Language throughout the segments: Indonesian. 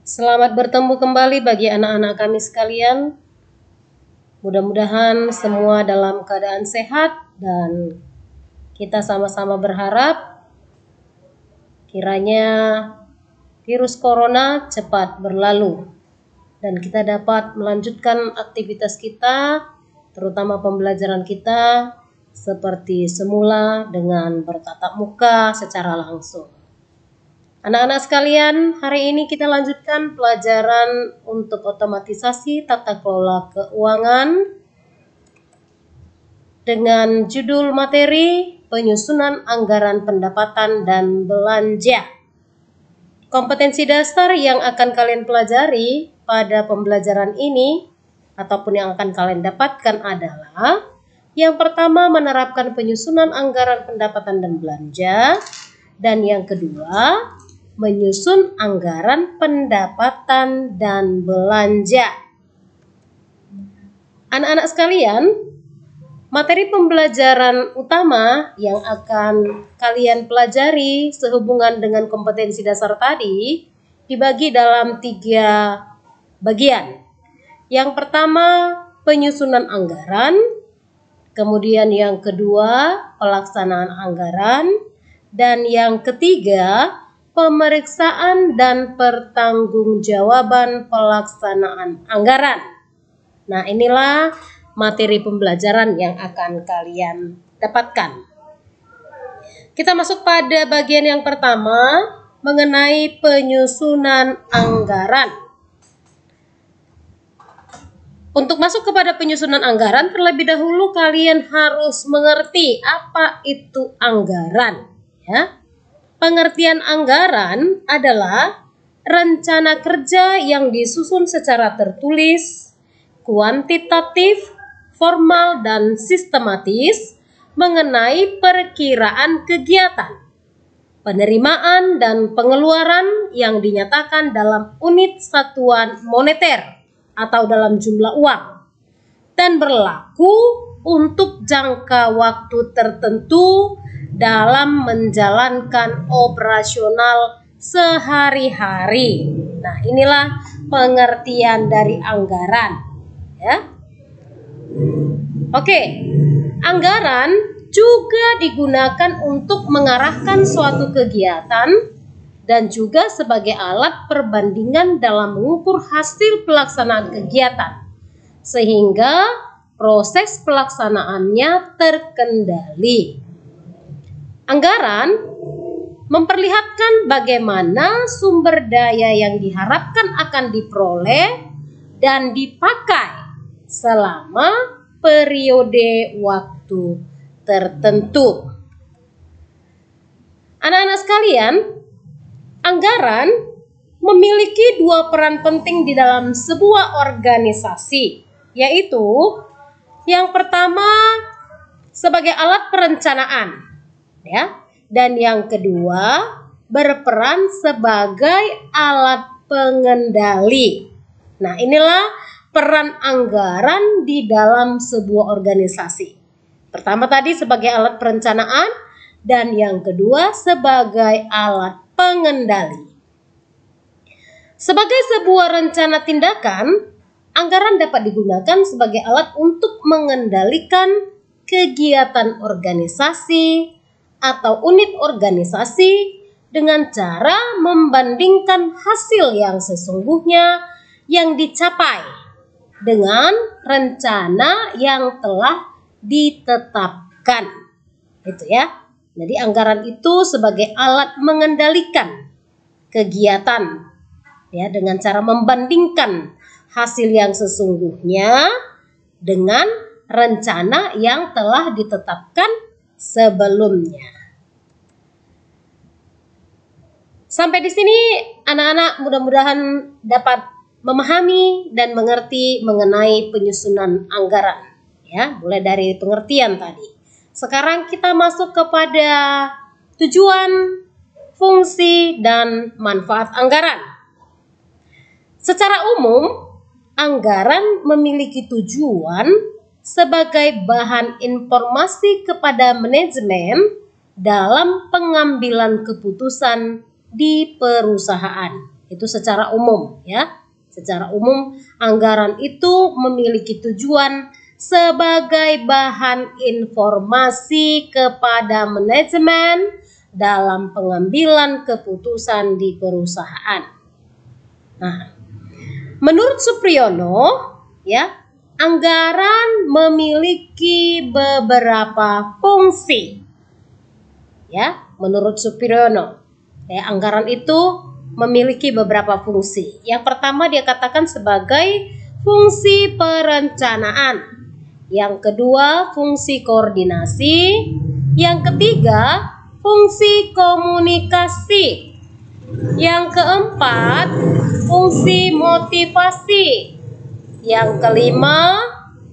Selamat bertemu kembali bagi anak-anak kami sekalian. Mudah-mudahan semua dalam keadaan sehat dan kita sama-sama berharap kiranya virus corona cepat berlalu dan kita dapat melanjutkan aktivitas kita, terutama pembelajaran kita seperti semula dengan bertatap muka secara langsung. Anak-anak sekalian, hari ini kita lanjutkan pelajaran untuk otomatisasi tata kelola keuangan dengan judul materi penyusunan anggaran pendapatan dan belanja. Kompetensi dasar yang akan kalian pelajari pada pembelajaran ini ataupun yang akan kalian dapatkan adalah yang pertama menerapkan penyusunan anggaran pendapatan dan belanja, dan yang kedua menyusun anggaran pendapatan dan belanja. Anak-anak sekalian, materi pembelajaran utama yang akan kalian pelajari sehubungan dengan kompetensi dasar tadi dibagi dalam 3 bagian. Yang pertama, penyusunan anggaran, kemudian yang kedua, pelaksanaan anggaran, dan yang ketiga, pemeriksaan dan pertanggungjawaban pelaksanaan anggaran. Nah, inilah materi pembelajaran yang akan kalian dapatkan. Kita masuk pada bagian yang pertama mengenai penyusunan anggaran. Untuk masuk kepada penyusunan anggaran, terlebih dahulu kalian harus mengerti apa itu anggaran, ya. Pengertian anggaran adalah rencana kerja yang disusun secara tertulis, kuantitatif, formal, dan sistematis mengenai perkiraan kegiatan, penerimaan, dan pengeluaran yang dinyatakan dalam unit satuan moneter atau dalam jumlah uang, dan berlaku untuk jangka waktu tertentu dalam menjalankan operasional sehari-hari. Nah, inilah pengertian dari anggaran, ya. Oke, anggaran juga digunakan untuk mengarahkan suatu kegiatan dan juga sebagai alat perbandingan dalam mengukur hasil pelaksanaan kegiatan, sehingga proses pelaksanaannya terkendali. Anggaran memperlihatkan bagaimana sumber daya yang diharapkan akan diperoleh dan dipakai selama periode waktu tertentu. Anak-anak sekalian, anggaran memiliki 2 peran penting di dalam sebuah organisasi, yaitu yang pertama sebagai alat perencanaan, ya, dan yang kedua berperan sebagai alat pengendali. Nah, inilah peran anggaran di dalam sebuah organisasi. Pertama tadi sebagai alat perencanaan, dan yang kedua sebagai alat pengendali. Sebagai sebuah rencana tindakan, anggaran dapat digunakan sebagai alat untuk mengendalikan kegiatan organisasi atau unit organisasi dengan cara membandingkan hasil yang sesungguhnya yang dicapai dengan rencana yang telah ditetapkan. Itu ya. Jadi anggaran itu sebagai alat mengendalikan kegiatan, ya, dengan cara membandingkan hasil yang sesungguhnya dengan rencana yang telah ditetapkan sebelumnya. Sampai di sini anak-anak mudah-mudahan dapat memahami dan mengerti mengenai penyusunan anggaran, ya, mulai dari pengertian tadi. Sekarang kita masuk kepada tujuan, fungsi, dan manfaat anggaran. Secara umum, anggaran memiliki tujuan sebagai bahan informasi kepada manajemen dalam pengambilan keputusan di perusahaan. Itu secara umum ya. Secara umum anggaran itu memiliki tujuan sebagai bahan informasi kepada manajemen dalam pengambilan keputusan di perusahaan. Nah, menurut Supriyono ya, anggaran memiliki beberapa fungsi. Ya, menurut Supriyono, ya, anggaran itu memiliki beberapa fungsi. Yang pertama dia katakan sebagai fungsi perencanaan. Yang kedua fungsi koordinasi. Yang ketiga fungsi komunikasi. Yang keempat fungsi motivasi. Yang kelima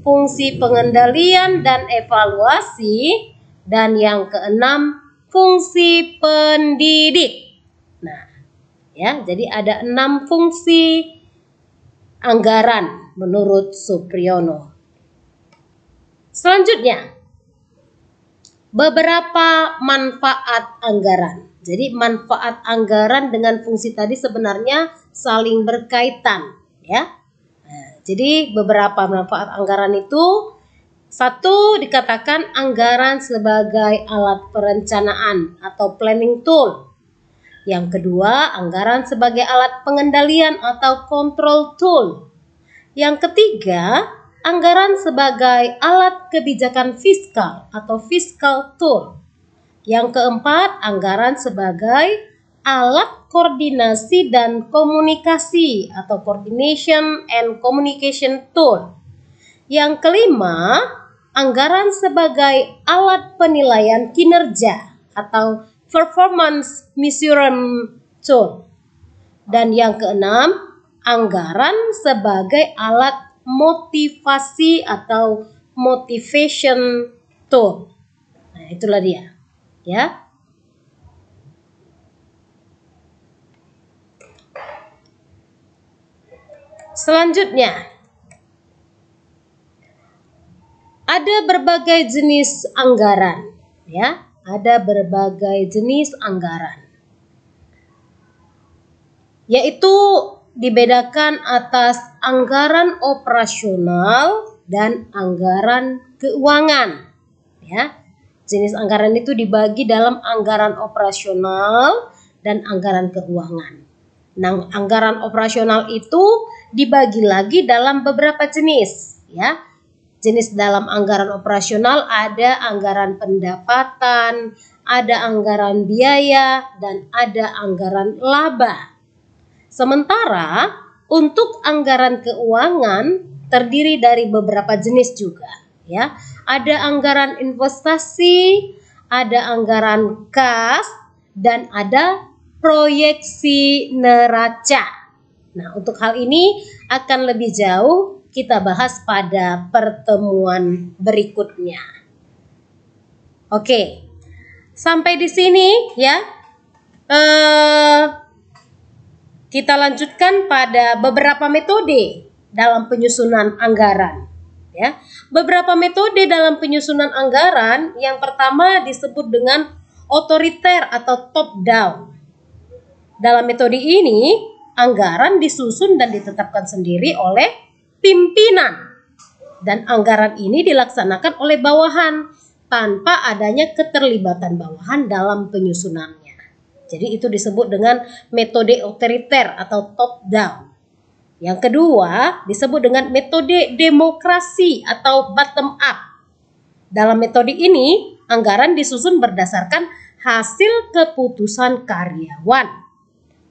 fungsi pengendalian dan evaluasi. Dan yang keenam fungsi pendidik. Nah, ya, jadi ada 6 fungsi anggaran menurut Supriyono. Selanjutnya, beberapa manfaat anggaran. Jadi manfaat anggaran dengan fungsi tadi sebenarnya saling berkaitan, ya. Nah, jadi beberapa manfaat anggaran itu, satu, dikatakan anggaran sebagai alat perencanaan atau planning tool. Yang kedua, anggaran sebagai alat pengendalian atau control tool. Yang ketiga, anggaran sebagai alat kebijakan fiskal atau fiscal tool. Yang keempat, anggaran sebagai alat koordinasi dan komunikasi atau coordination and communication tool. Yang kelima, anggaran sebagai alat penilaian kinerja atau performance measurement tool. Dan yang keenam, anggaran sebagai alat motivasi atau motivation tool. Nah, itulah dia, ya. Selanjutnya, ada berbagai jenis anggaran, ya. Ada berbagai jenis anggaran, yaitu dibedakan atas anggaran operasional dan anggaran keuangan. Ya, jenis anggaran itu dibagi dalam anggaran operasional dan anggaran keuangan. Nah, anggaran operasional itu dibagi lagi dalam beberapa jenis. Ya, jenis dalam anggaran operasional ada anggaran pendapatan, ada anggaran biaya, dan ada anggaran laba. Sementara untuk anggaran keuangan terdiri dari beberapa jenis juga, ya. Ada anggaran investasi, ada anggaran kas, dan ada proyeksi neraca. Nah, untuk hal ini akan lebih jauh kita bahas pada pertemuan berikutnya. Oke, sampai di sini ya. Kita lanjutkan pada beberapa metode dalam penyusunan anggaran. Ya, beberapa metode dalam penyusunan anggaran. Yang pertama disebut dengan otoriter atau top down. Dalam metode ini, anggaran disusun dan ditetapkan sendiri oleh pimpinan, dan anggaran ini dilaksanakan oleh bawahan tanpa adanya keterlibatan bawahan dalam penyusunannya. Jadi itu disebut dengan metode otoriter atau top down. Yang kedua disebut dengan metode demokrasi atau bottom up. Dalam metode ini, anggaran disusun berdasarkan hasil keputusan karyawan.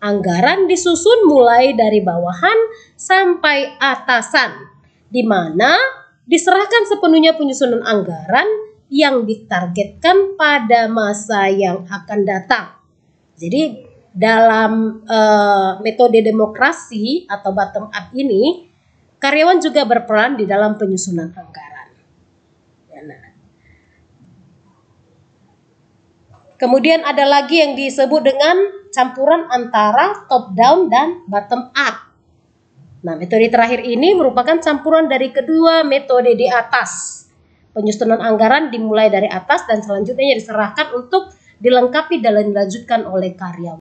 Anggaran disusun mulai dari bawahan sampai atasan, di mana diserahkan sepenuhnya penyusunan anggaran yang ditargetkan pada masa yang akan datang. Jadi dalam metode demokrasi atau bottom up ini, karyawan juga berperan di dalam penyusunan anggaran. Nah, kemudian ada lagi yang disebut dengan campuran antara top down dan bottom up. Nah, metode terakhir ini merupakan campuran dari kedua metode di atas. Penyusunan anggaran dimulai dari atas dan selanjutnya diserahkan untuk dilengkapi dan dilanjutkan oleh karyawan.